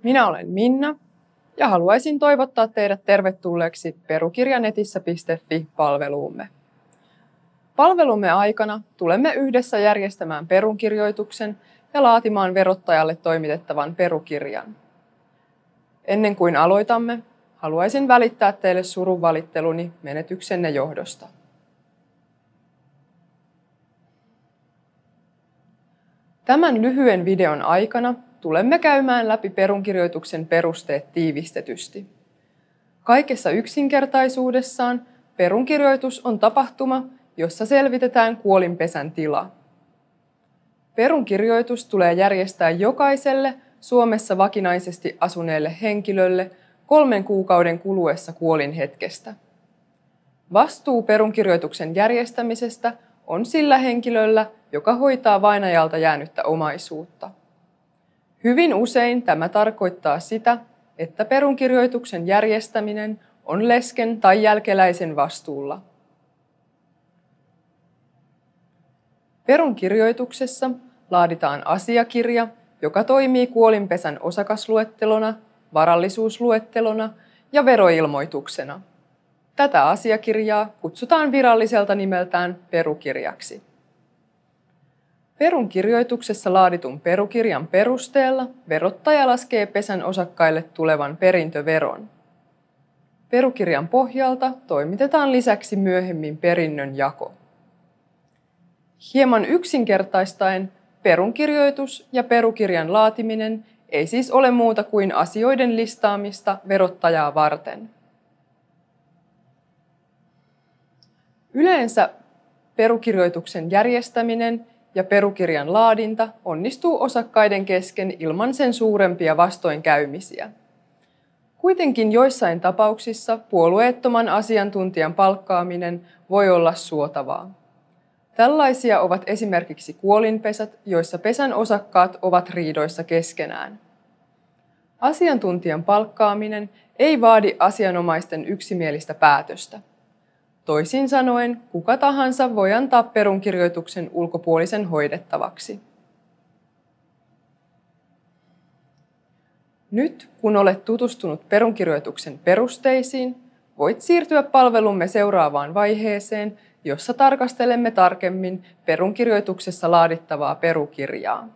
Minä olen Minna ja haluaisin toivottaa teidät tervetulleeksi Perukirjanetissä.fi haluaisin toivottaa teidät tervetulleeksi perukirjanetissä.fi-palveluumme. Palvelumme aikana tulemme yhdessä järjestämään perunkirjoituksen ja laatimaan verottajalle toimitettavan perukirjan. Ennen kuin aloitamme, haluaisin välittää teille surunvalitteluni menetyksenne johdosta. Tämän lyhyen videon aikana tulemme käymään läpi perunkirjoituksen perusteet tiivistetysti. Kaikessa yksinkertaisuudessaan perunkirjoitus on tapahtuma, jossa selvitetään kuolinpesän tila. Perunkirjoitus tulee järjestää jokaiselle Suomessa vakinaisesti asuneelle henkilölle 3 kuukauden kuluessa kuolinhetkestä. Vastuu perunkirjoituksen järjestämisestä on sillä henkilöllä, joka hoitaa vainajalta jäänyttä omaisuutta. Hyvin usein tämä tarkoittaa sitä, että perunkirjoituksen järjestäminen on lesken tai jälkeläisen vastuulla. Perunkirjoituksessa laaditaan asiakirja, joka toimii kuolinpesän osakasluettelona, varallisuusluettelona ja veroilmoituksena. Tätä asiakirjaa kutsutaan viralliselta nimeltään perukirjaksi. Perunkirjoituksessa laaditun perukirjan perusteella verottaja laskee pesän osakkaille tulevan perintöveron. Perukirjan pohjalta toimitetaan lisäksi myöhemmin perinnön jako. Hieman yksinkertaistaen perunkirjoitus ja perukirjan laatiminen ei siis ole muuta kuin asioiden listaamista verottajaa varten. Yleensä perukirjoituksen järjestäminen ja perukirjan laadinta onnistuu osakkaiden kesken ilman sen suurempia vastoinkäymisiä. Kuitenkin joissain tapauksissa puolueettoman asiantuntijan palkkaaminen voi olla suotavaa. Tällaisia ovat esimerkiksi kuolinpesät, joissa pesän osakkaat ovat riidoissa keskenään. Asiantuntijan palkkaaminen ei vaadi asianomaisten yksimielistä päätöstä. Toisin sanoen, kuka tahansa voi antaa perunkirjoituksen ulkopuolisen hoidettavaksi. Nyt, kun olet tutustunut perunkirjoituksen perusteisiin, voit siirtyä palvelumme seuraavaan vaiheeseen, jossa tarkastelemme tarkemmin perunkirjoituksessa laadittavaa perukirjaa.